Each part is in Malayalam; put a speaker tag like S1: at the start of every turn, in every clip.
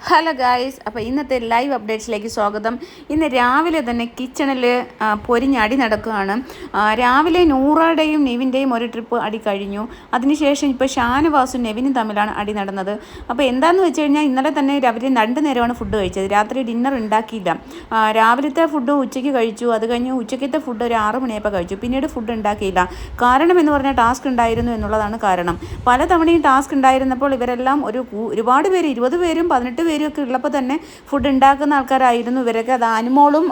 S1: ഹലോ ഗായ്സ്, അപ്പോൾ ഇന്നത്തെ ലൈവ് അപ്ഡേറ്റ്സിലേക്ക് സ്വാഗതം. ഇന്ന് രാവിലെ തന്നെ കിച്ചണിൽ പൊരിഞ്ഞടി നടക്കുകയാണ്. രാവിലെ നൂറയുടെയും നെവിൻ്റെയും ഒരു ട്രിപ്പ് അടി കഴിഞ്ഞു. അതിനുശേഷം ഇപ്പോൾ ഷാനവാസും നെവിനും തമ്മിലാണ് അടി നടന്നത്. അപ്പോൾ എന്താണെന്ന് വെച്ച് കഴിഞ്ഞാൽ ഇന്നലെ തന്നെ അവർ 2 നേരമാണ് ഫുഡ് കഴിച്ചത്. രാത്രി ഡിന്നർ ഉണ്ടാക്കിയില്ല. രാവിലത്തെ ഫുഡ് ഉച്ചയ്ക്ക് കഴിച്ചു. അത് കഴിഞ്ഞ് ഉച്ചയ്ക്കത്തെ ഫുഡ് ഒരു 6 മണിയായപ്പോൾ കഴിച്ചു. പിന്നീട് ഫുഡ് ഉണ്ടാക്കിയില്ല. കാരണം എന്ന് പറഞ്ഞാൽ ടാസ്ക് ഉണ്ടായിരുന്നു എന്നുള്ളതാണ് കാരണം. പലതവണയും ടാസ്ക് ഉണ്ടായിരുന്നപ്പോൾ ഇവരെല്ലാം ഒരുപാട് പേര് 20 പേരും 18 പേരും ഒക്കെ ഉള്ളപ്പോൾ തന്നെ ഫുഡ് ഉണ്ടാക്കുന്ന ആൾക്കാരായിരുന്നു ഇവരൊക്കെ. അത് അനുമോളും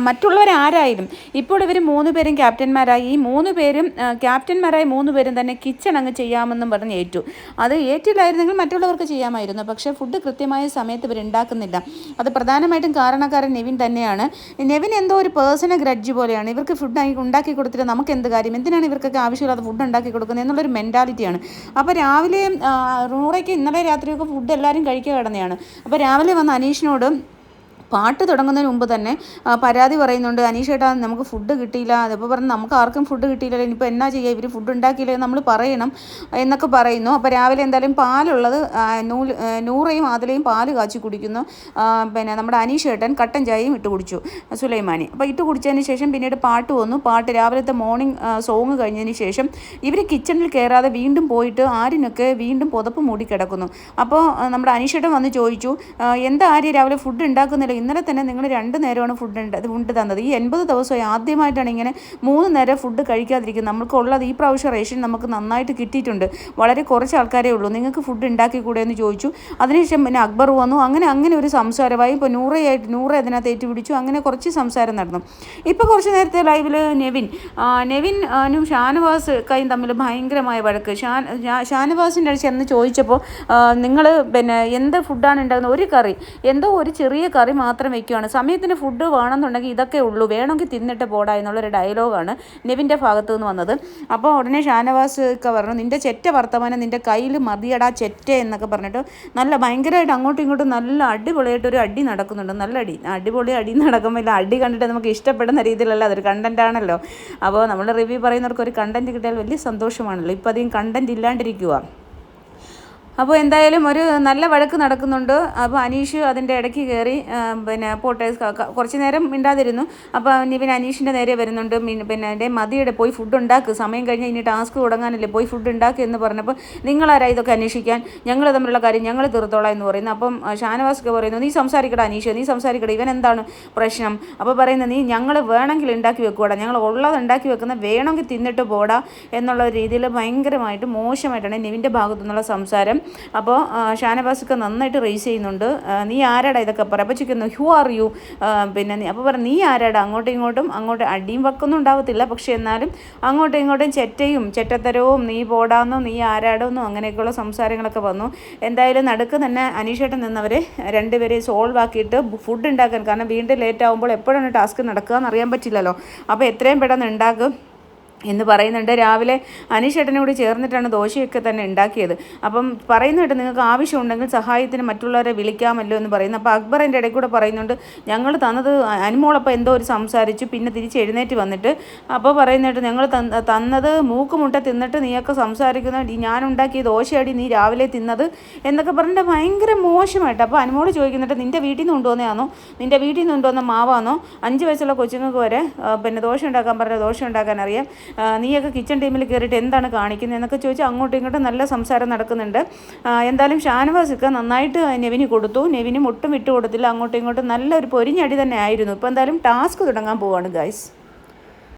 S1: മറ്റുള്ളവരാരായാലും. ഇപ്പോൾ ഇവർ 3 പേരും ക്യാപ്റ്റന്മാരായി. ഈ 3 പേരും ക്യാപ്റ്റന്മാരായ 3 പേരും തന്നെ കിച്ചൺ അങ്ങ് ചെയ്യാമെന്നും പറഞ്ഞ് ഏറ്റു. അത് ഏറ്റില്ലായിരുന്നെങ്കിൽ മറ്റുള്ളവർക്ക് ചെയ്യാമായിരുന്നു. പക്ഷേ ഫുഡ് കൃത്യമായ സമയത്ത് ഇവർ ഉണ്ടാക്കുന്നില്ല. അത് പ്രധാനമായിട്ടും കാരണക്കാരൻ നെവിൻ തന്നെയാണ്. നെവിൻ എന്തോ ഒരു പേഴ്സണൽ ഗ്രഡ്ജ് പോലെയാണ്. ഇവർക്ക് ഫുഡ് ഉണ്ടാക്കി കൊടുത്തിട്ട് നമുക്ക് എന്ത് കാര്യം, എന്തിനാണ് ഇവർക്കൊക്കെ ആവശ്യമില്ലാതെ ഫുഡ് ഉണ്ടാക്കി കൊടുക്കുന്നത് എന്നുള്ളൊരു മെൻറ്റാലിറ്റിയാണ്. അപ്പോൾ രാവിലെ നൂറയ്ക്ക് ഇന്നലെ രാത്രിയൊക്കെ ഫുഡ് എല്ലാവരും കഴിക്കുക കിടന്നെയാണ്. അപ്പോൾ രാവിലെ വന്ന അനീഷിനോട് പാട്ട് തുടങ്ങുന്നതിന് മുമ്പ് തന്നെ പരാതി പറയുന്നുണ്ട്. അനീഷേട്ടാ, നമുക്ക് ഫുഡ് കിട്ടിയില്ല. അതിപ്പോൾ പറഞ്ഞ് നമുക്ക് ആർക്കും ഫുഡ് കിട്ടിയില്ല, ഇനിയിപ്പോൾ എന്നാ ചെയ്യുക, ഇവർ ഫുഡ് ഉണ്ടാക്കിയില്ല നമ്മൾ പറയണം എന്നൊക്കെ പറയുന്നു. അപ്പോൾ രാവിലെ എന്തായാലും പാലുള്ളത് നൂറയും ആദിലയും പാല് കാച്ചി കുടിക്കുന്നു. പിന്നെ നമ്മുടെ അനീഷേട്ടൻ കട്ടൻ ചായയും ഇട്ട് കുടിച്ചു, സുലൈമാനി. അപ്പോൾ ഇട്ട് കുടിച്ചതിന് ശേഷം പിന്നീട് പാട്ട് വന്നു. പാട്ട് രാവിലത്തെ മോർണിംഗ് സോങ് കഴിഞ്ഞതിന് ശേഷം ഇവർ കിച്ചണിൽ കയറാതെ വീണ്ടും പോയിട്ട് ആരിനൊക്കെ വീണ്ടും പുതപ്പ് മൂടി കിടക്കുന്നു. അപ്പോൾ നമ്മുടെ അനീഷേട്ടൻ വന്ന് ചോദിച്ചു, എന്താ ആര്യ രാവിലെ ഫുഡ് ഉണ്ടാക്കുന്നില്ല? ഇന്നലെ തന്നെ നിങ്ങൾ 2 നേരമാണ് ഫുഡ് തന്നത്. ഈ 80 ദിവസമായി ആദ്യമായിട്ടാണ് ഇങ്ങനെ 3 നേരം ഫുഡ് കഴിക്കാതിരിക്കുന്നത്. നമുക്കുള്ളത് ഈ പ്രാവശ്യം റേഷൻ നമുക്ക് നന്നായിട്ട് കിട്ടിയിട്ടുണ്ട്. വളരെ കുറച്ച് ആൾക്കാരേ ഉള്ളൂ. നിങ്ങൾക്ക് ഫുഡ് ഉണ്ടാക്കി കൂടെ എന്ന് ചോദിച്ചു. അതിനുശേഷം പിന്നെ അക്ബർ വന്നു. അങ്ങനെ ഒരു സംസാരമായി. ഇപ്പോൾ നൂറ അതിനകത്ത് ഏറ്റുപിടിച്ചു. അങ്ങനെ കുറച്ച് സംസാരം നടന്നു. ഇപ്പോൾ കുറച്ച് നേരത്തെ ലൈവിൽ നെവിനും ഷാനവാസ് കൈയും തമ്മിൽ ഭയങ്കരമായ വഴക്ക്. ഷാനവാസിൻ്റെ ചെന്ന് ചോദിച്ചപ്പോൾ നിങ്ങൾ പിന്നെ എന്ത് ഫുഡാണ് ഉണ്ടാകുന്നത്? ഒരു കറി, എന്തോ ഒരു ചെറിയ കറി മാത്രം വയ്ക്കുകയാണ്. സമയത്തിന് ഫുഡ് വേണമെന്നുണ്ടെങ്കിൽ ഇതൊക്കെ ഉള്ളൂ, വേണമെങ്കിൽ തിന്നിട്ട് പോടാ എന്നുള്ളൊരു ഡയലോഗാണ് നെവിൻ്റെ ഭാഗത്തു നിന്ന് വന്നത്. അപ്പോൾ ഉടനെ ഷാനവാസ് ഒക്കെ പറഞ്ഞു, നിൻ്റെ ചെറ്റ വർത്തമാനം നിൻ്റെ കയ്യിൽ മതിയടാ ചെറ്റ എന്നൊക്കെ പറഞ്ഞിട്ട് നല്ല ഭയങ്കരമായിട്ട് അങ്ങോട്ടും ഇങ്ങോട്ടും നല്ല അടിപൊളിയായിട്ടൊരു അടി നടക്കുന്നുണ്ട്. നല്ല അടിപൊളി അടി നടക്കുമ്പോൾ ഇല്ല, അടി കണ്ടിട്ട് നമുക്ക് ഇഷ്ടപ്പെടുന്ന രീതിയിലല്ല, അതൊരു കണ്ടൻ്റ് ആണല്ലോ. അപ്പോൾ നമ്മൾ റിവ്യൂ പറയുന്നവർക്ക് ഒരു കണ്ടൻറ്റ് കിട്ടിയാൽ വലിയ സന്തോഷമാണല്ലോ. ഇപ്പോൾ അധികം കണ്ടൻറ്റ് ഇല്ലാണ്ടിരിക്കുക. അപ്പോൾ എന്തായാലും ഒരു നല്ല വഴക്ക് നടക്കുന്നുണ്ട്. അപ്പോൾ അനീഷ് അതിൻ്റെ ഇടയ്ക്ക് കയറി പിന്നെ പോട്ടെ കുറച്ച് നേരം മിണ്ടാതിരുന്നു. അപ്പോൾ പിന്നെ അനീഷിൻ്റെ നേരെ വരുന്നുണ്ട്. പിന്നെ എൻ്റെ മതിയുടെ പോയി ഫുഡ് ഉണ്ടാക്കുക, സമയം കഴിഞ്ഞാൽ ഇനി ടാസ്ക് തുടങ്ങാനല്ലേ, പോയി ഫുഡ് ഉണ്ടാക്കുക എന്ന് പറഞ്ഞപ്പോൾ നിങ്ങളാരാ ഇതൊക്കെ അന്വേഷിക്കാൻ, ഞങ്ങൾ തമ്മിലുള്ള കാര്യം ഞങ്ങൾ തീർത്തോളാം എന്ന് പറയുന്നു. അപ്പം ഷാനവാസൊക്കെ പറയുന്നു, നീ സംസാരിക്കടാ അനീഷ്, നീ സംസാരിക്കടാ, ഇവൻ എന്താണ് പ്രശ്നം? അപ്പോൾ പറയുന്നത്, നീ ഞങ്ങൾ വേണമെങ്കിൽ ഉണ്ടാക്കി വെക്കൂടാ, ഞങ്ങൾ ഉള്ളത് ഉണ്ടാക്കി വെക്കുന്ന വേണമെങ്കിൽ തിന്നിട്ട് പോടാ എന്നുള്ള രീതിയിൽ ഭയങ്കരമായിട്ട് മോശമായിട്ടാണ് നെവിൻ്റെ ഭാഗത്തു നിന്നുള്ള സംസാരം. അപ്പോൾ ഷാനവാസൊക്കെ നന്നായിട്ട് റേസ് ചെയ്യുന്നുണ്ട്. നീ ആരാടാ ഇതൊക്കെ പറയാം? അപ്പോൾ ചോദിക്കുന്നു, ഹു ആർ യു? പിന്നെ അപ്പോൾ പറഞ്ഞു, നീ ആരാടാ? അങ്ങോട്ട് അടിയും വക്കൊന്നും ഉണ്ടാവത്തില്ല, പക്ഷേ എന്നാലും അങ്ങോട്ടും ഇങ്ങോട്ടും ചെറ്റത്തരവും നീ പോടാന്നോ നീ ആരാടോന്നോ അങ്ങനെയൊക്കെയുള്ള സംസാരങ്ങളൊക്കെ വന്നു. എന്തായാലും നടുക്ക് തന്നെ അനീഷേട്ടൻ നിന്നവരെ 2 പേരെ സോൾവ് ആക്കിയിട്ട് ഫുഡ് ഉണ്ടാക്കാൻ, കാരണം വീണ്ടും ലേറ്റ് ആകുമ്പോൾ എപ്പോഴാണ് ടാസ്ക് നടക്കുക എന്നറിയാൻ പറ്റില്ലല്ലോ. അപ്പോൾ എത്രയും പെട്ടെന്ന് ഉണ്ടാക്കും എന്ന് പറയുന്നുണ്ട്. രാവിലെ അനീഷേട്ടനോട് ചേർന്നിട്ടാണ് ദോശയൊക്കെ തന്നെ ഉണ്ടാക്കിയത്. അപ്പം പറയുന്നുണ്ട്, നിങ്ങൾക്ക് ആവശ്യമുണ്ടെങ്കിൽ സഹായത്തിന് മറ്റുള്ളവരെ വിളിക്കാമല്ലോ എന്ന് പറയുന്നു. അപ്പോൾ അക്ബർ എൻ്റെ ഇടയിൽ കൂടെ പറയുന്നുണ്ട്, ഞങ്ങൾ തന്നത് അനുമോളപ്പം എന്തോ ഒരു സംസാരിച്ചു, പിന്നെ തിരിച്ച് എഴുന്നേറ്റ് വന്നിട്ട് അപ്പോൾ പറയുന്നുണ്ട്, ഞങ്ങൾ തന്നത് മൂക്കുമുട്ട തിന്നിട്ട് നീയൊക്കെ സംസാരിക്കുന്ന ഞാൻ ഉണ്ടാക്കിയ ദോശയടി നീ രാവിലെ തിന്നത് എന്നൊക്കെ പറഞ്ഞിട്ട് ഭയങ്കര മോശമായിട്ട്. അപ്പോൾ അനുമോള് ചോദിക്കുന്നുണ്ട്, നിൻ്റെ വീട്ടിൽ നിന്ന് കൊണ്ടുവന്നതാണോ, നിൻ്റെ വീട്ടിൽ നിന്ന് കൊണ്ടുവന്ന മാവാണോ? 5 വയസ്സുള്ള കൊച്ചുങ്ങൾക്ക് വരെ പിന്നെ ദോശ ഉണ്ടാക്കാൻ പറഞ്ഞാൽ ദോശ ഉണ്ടാക്കാൻ അറിയാം, നീയൊക്കെ കിച്ചൺ ടീമിൽ കയറിയിട്ട് എന്താണ് കാണിക്കുന്നത് എന്നൊക്കെ ചോദിച്ചാൽ അങ്ങോട്ടും ഇങ്ങോട്ടും നല്ല സംസാരം നടക്കുന്നുണ്ട്. എന്തായാലും ഷാനവാസൊക്കെ നന്നായിട്ട് നെവിന് കൊടുത്തു. നെവിനും ഒട്ടും വിട്ടുകൊടുത്തില്ല. അങ്ങോട്ടും ഇങ്ങോട്ടും നല്ലൊരു പൊരിഞ്ഞടി തന്നെ ആയിരുന്നു. ഇപ്പോൾ എന്തായാലും ടാസ്ക് തുടങ്ങാൻ പോവാണ് ഗൈസ്.